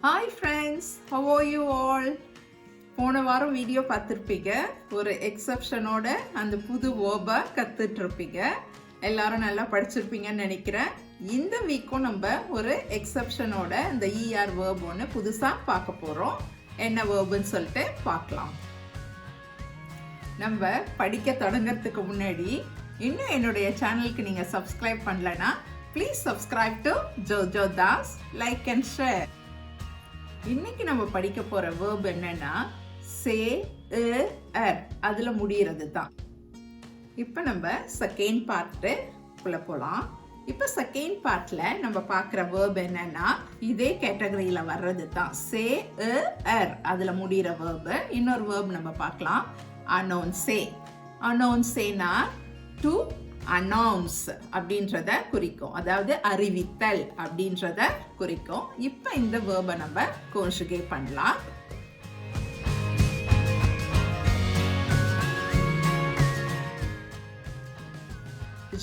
Hi friends, how are you all? போன வாரம் video பார்த்துருப்பீங்க. ஒரு எக்ஸப்ஷனோட அந்த புது வேர்பை கற்றுட்ருப்பீங்க. எல்லாரும் நல்லா படிச்சிருப்பீங்கன்னு நினைக்கிறேன். இந்த வீக்கும் நம்ம ஒரு எக்ஸப்ஷனோட இந்த ER வேர்ப் ஒன்று புதுசாக பார்க்க போகிறோம். என்ன வேர்புன்னு சொல்லிட்டு பார்க்கலாம். நம்ம படிக்க தொடங்கிறதுக்கு முன்னாடி இன்னும் என்னுடைய சேனலுக்கு நீங்கள் சப்ஸ்கிரைப் பண்ணலன்னா please subscribe to Jojo Das, like and share. இன்னைக்கு நம்ம படிக்க போற வேர்ப் என்னன்னா சே er அதுல முடியறது தான். இப்ப நம்ம செகண்ட் பார்ட்டுக்குள்ள போலாம். இப்ப செகண்ட் பார்ட்ல நம்ம பார்க்குற வேர்ப் என்னன்னா இதே கேட்டகரியில வர்றது தான். சே er அதுல முடிகிற வேர்ப். இன்னொரு வேர்ப் நம்ம பார்க்கலாம். அனௌன்சே. அனௌன்சேனா டு அனௌன்ஸ் அப்படின்றத குறிக்கும், அதாவது அறிவித்தல் அப்படின்றத குறிக்கும். இப்போ இந்த வேர்பை நம்ம கான்ஜுகேட் பண்ணலாம்.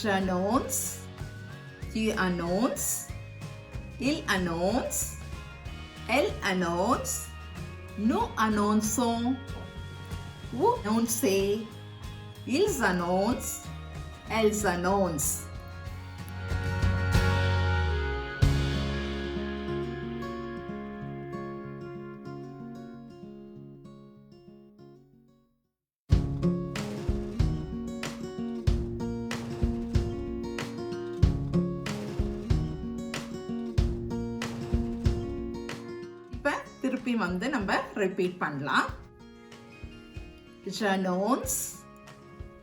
J'annonce, tu annonces, il annonce, elle annonce, nous annonçons, vous annoncez, ils annoncent, elles annoncent. இப்ப திருப்பி வந்து நம்ம ரிப்பீட் பண்ணலாம். J'annonce,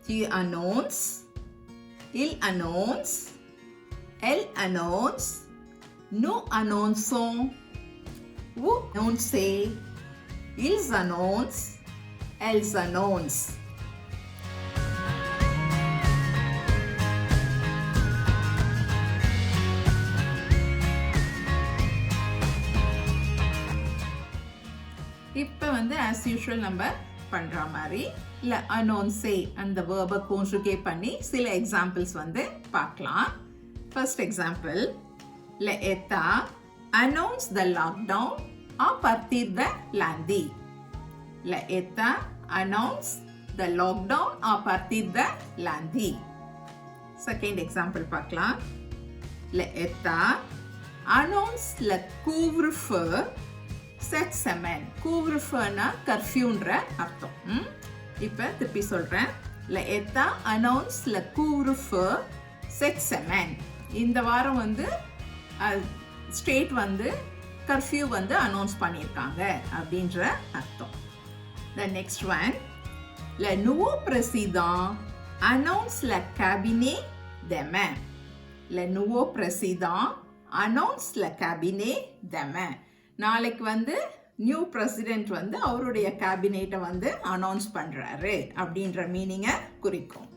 tu annonces, il annonce, elle annonce, nous annonçons, vous annoncez, ils annoncent, elles annoncent. இப்போ வந்து as usual நம்ம பண்ற மாதிரி இல்லை அனௌன்ஸே அந்த வேர்பை கான்ஜுகேட் பண்ணி சில எக்ஸாம்பிள்ஸ் வந்து பார்க்கலாம். First example, le État annonce the lockdown à partir de lundi. Le État annonce the lockdown à partir de lundi. Second example பார்க்கலாம். le État annonce le couvre-feu cette semaine. couvre-feuனா கர்ஃப்யூன்ற அர்த்தம். இப்போ திருப்பி சொல்கிறேன். le État annonce le couvre-feu cette semaine. இந்த வாரம் வந்து state வந்து curfew வந்து அனௌன்ஸ் பண்ணியிருக்காங்க அப்படின்ற அர்த்தம். the next one, le nouveau président annonce le cabinet demain. le nouveau président annonce le cabinet demain. நாளைக்கு வந்து நியூ பிரசிடென்ட் வந்து அவருடைய கேபினெட்டை வந்து அனௌன்ஸ் பண்றாரு அப்படின்ற மீனிங்கை குறிக்கும்.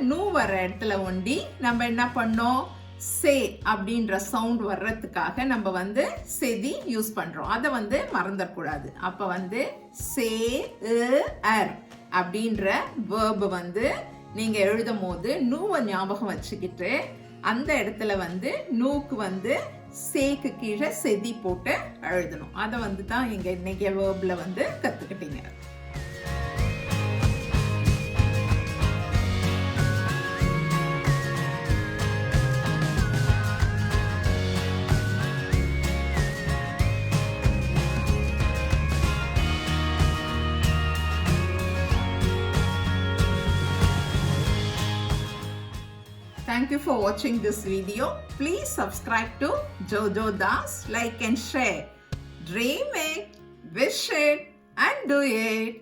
நூ வர இடத்துல ஒண்டி நம்ம என்ன பண்ணோம், சே அப்படின்ற சவுண்ட் வர்றதுக்காக நம்ம வந்து செதி யூஸ் பண்றோம். அதை வந்து மறந்துடக்கூடாது. அப்ப வந்து சே er அப்படின்ற வேர்பை வந்து நீங்க எழுதும் போது நூவை ஞாபகம் வச்சுக்கிட்டு அந்த இடத்துல வந்து நூக்கு வந்து சேக்கு கீழே செதி போட்டு எழுதணும். அதை வந்து தான் இங்க இன்னைக்கு வேர்ப்ல வந்து கத்துக்கிட்டீங்க. Thank you for watching this video. Please subscribe to Jojoe Das, like and share. Dream it, wish it, and do it.